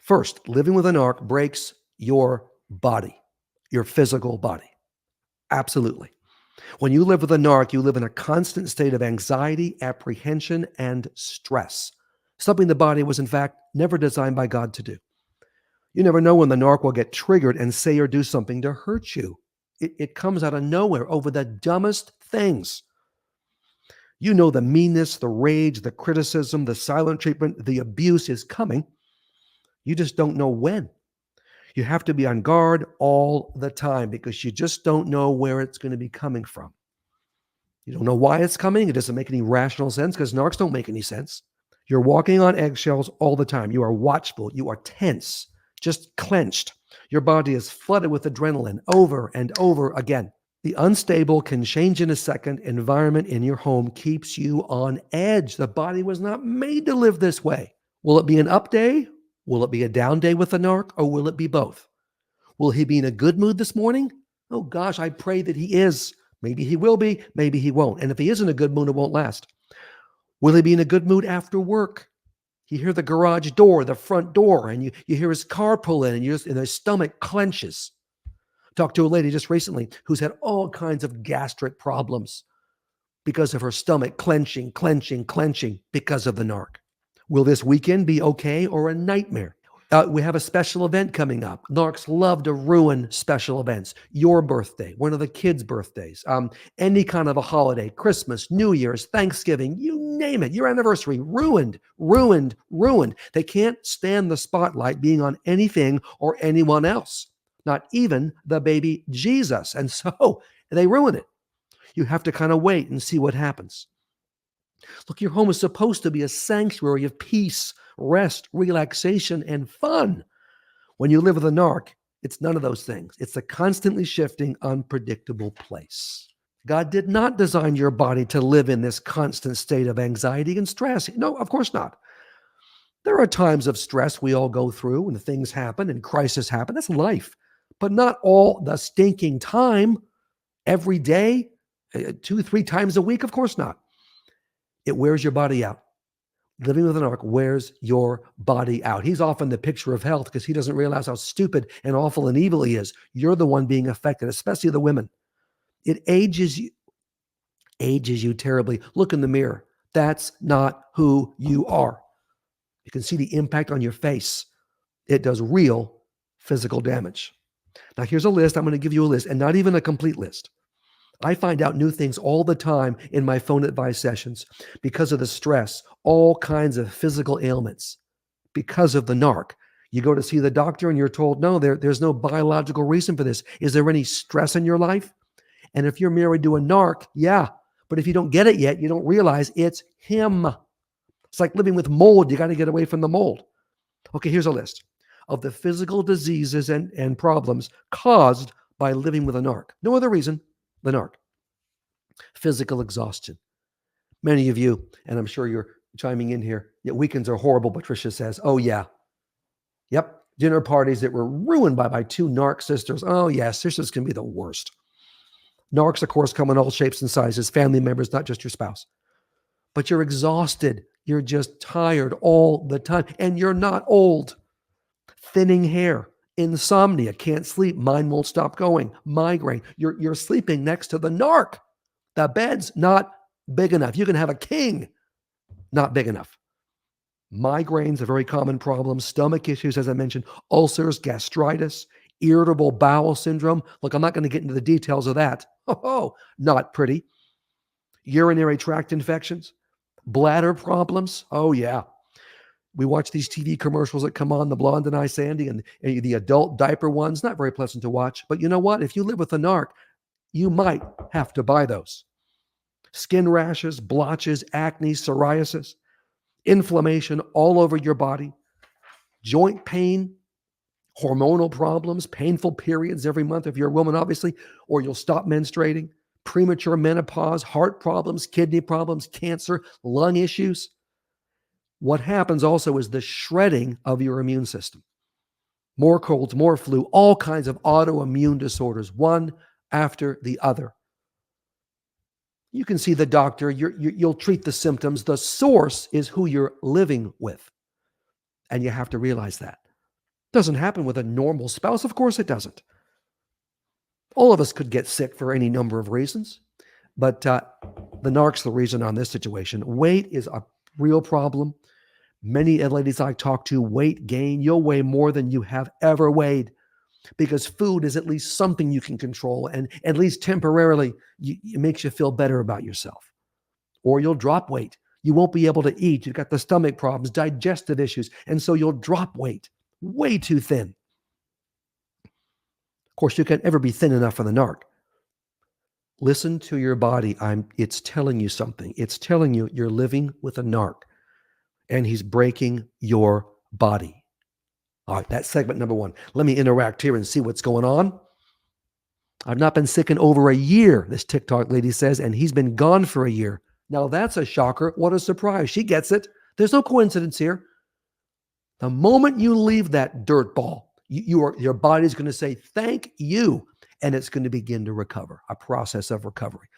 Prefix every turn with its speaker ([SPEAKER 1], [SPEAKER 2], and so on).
[SPEAKER 1] First, living with a narc breaks your body, your physical body. Absolutely. When you live with a narc, you live in a constant state of anxiety, apprehension, and stress, something the body was, in fact, never designed by God to do. You never know when the narc will get triggered and say or do something to hurt you. It comes out of nowhere over the dumbest things. You know the meanness, the rage, the criticism, the silent treatment, the abuse is coming. You just don't know when. You have to be on guard all the time because you just don't know where it's going to be coming from. You don't know why it's coming. It doesn't make any rational sense because narcs don't make any sense. You're walking on eggshells all the time. You are watchful. You are tense, just clenched. Your body is flooded with adrenaline over and over again. The unstable, can change in a second environment in your home keeps you on edge. The body was not made to live this way. Will it be an up day? Will it be a down day with the narc? Or will it be both? Will he be in a good mood this morning? Oh gosh, I pray that he is. Maybe he will be, maybe he won't. And if he is in a good mood, it won't last. Will he be in a good mood after work? You hear the garage door, the front door, and you hear his car pull in, and his stomach clenches. Talked to a lady just recently who's had all kinds of gastric problems because of her stomach clenching because of the narc. Will this weekend be okay or a nightmare? We have a special event coming up. Narcs love to ruin special events. Your birthday, one of the kids' birthdays, any kind of a holiday, Christmas, New Year's, Thanksgiving, you name it, your anniversary, ruined. They can't stand the spotlight being on anything or anyone else, not even the baby Jesus. And so they ruin it. You have to kind of wait and see what happens. Look, your home is supposed to be a sanctuary of peace, rest, relaxation, and fun. When you live with a narc, it's none of those things. It's a constantly shifting, unpredictable place. God did not design your body to live in this constant state of anxiety and stress. No, of course not. There are times of stress we all go through and things happen and crises happen. That's life. But not all the stinking time, every day, 2-3 times a week. Of course not. It wears your body out. Living with an narc wears your body out. He's often the picture of health because he doesn't realize how stupid and awful and evil he is. You're the one being affected, especially the women. It ages you terribly. Look in the mirror. That's not who you are. You can see the impact on your face. It does real physical damage. Now, here's a list. I'm going to give you a list, and not even a complete list. I find out new things all the time in my phone advice sessions because of the stress, all kinds of physical ailments because of the narc. You go to see the doctor and you're told, no, there's no biological reason for this. Is there any stress in your life? And if you're married to a narc, yeah. But if you don't get it yet, you don't realize it's him. It's like living with mold. You got to get away from the mold. Okay, here's a list of the physical diseases and problems caused by living with a narc. No other reason. The narc. Physical exhaustion. Many of you, and I'm sure you're chiming in here, weekends are horrible, Patricia says. Oh, yeah. Yep. Dinner parties that were ruined by my 2 narc sisters. Oh, yeah. Sisters can be the worst. Narcs, of course, come in all shapes and sizes, family members, not just your spouse. But you're exhausted. You're just tired all the time. And you're not old. Thinning hair. Insomnia, can't sleep, mind won't stop going, migraine. You're sleeping next to the narc. The bed's not big enough. You can have a king, not big enough. Migraines, a very common problem. Stomach issues, as I mentioned, ulcers, gastritis, irritable bowel syndrome. Look, I'm not going to get into the details of that. Oh, not pretty. Urinary tract infections, bladder problems. Oh, yeah. We watch these TV commercials that come on, the Blonde and I, Sandy, and the adult diaper ones. Not very pleasant to watch. But you know what? If you live with a narc, you might have to buy those. Skin rashes, blotches, acne, psoriasis, inflammation all over your body, joint pain, hormonal problems, painful periods every month if you're a woman, obviously, or you'll stop menstruating, premature menopause, heart problems, kidney problems, cancer, lung issues. What happens also is the shredding of your immune system. More colds, more flu, all kinds of autoimmune disorders, one after the other. You can see the doctor, you'll treat the symptoms. The source is who you're living with. And you have to realize that. Doesn't happen with a normal spouse. Of course it doesn't. All of us could get sick for any number of reasons, but the narc's the reason on this situation. Weight is a real problem. Many ladies I talk to, weight gain. You'll weigh more than you have ever weighed because food is at least something you can control, and at least temporarily, it makes you feel better about yourself. Or you'll drop weight. You won't be able to eat. You've got the stomach problems, digestive issues, and so you'll drop weight. Way too thin. Of course, you can't ever be thin enough for the narc. Listen to your body. It's telling you something. It's telling you you're living with a narc, and he's breaking your body. All right, that's segment number one. Let me interact here and see what's going on. I've not been sick in over a year, this TikTok lady says, and he's been gone for a year. Now that's a shocker. What a surprise. She gets it. There's no coincidence here. The moment you leave that dirt ball, your body's going to say, thank you, and it's going to begin to recover, a process of recovery.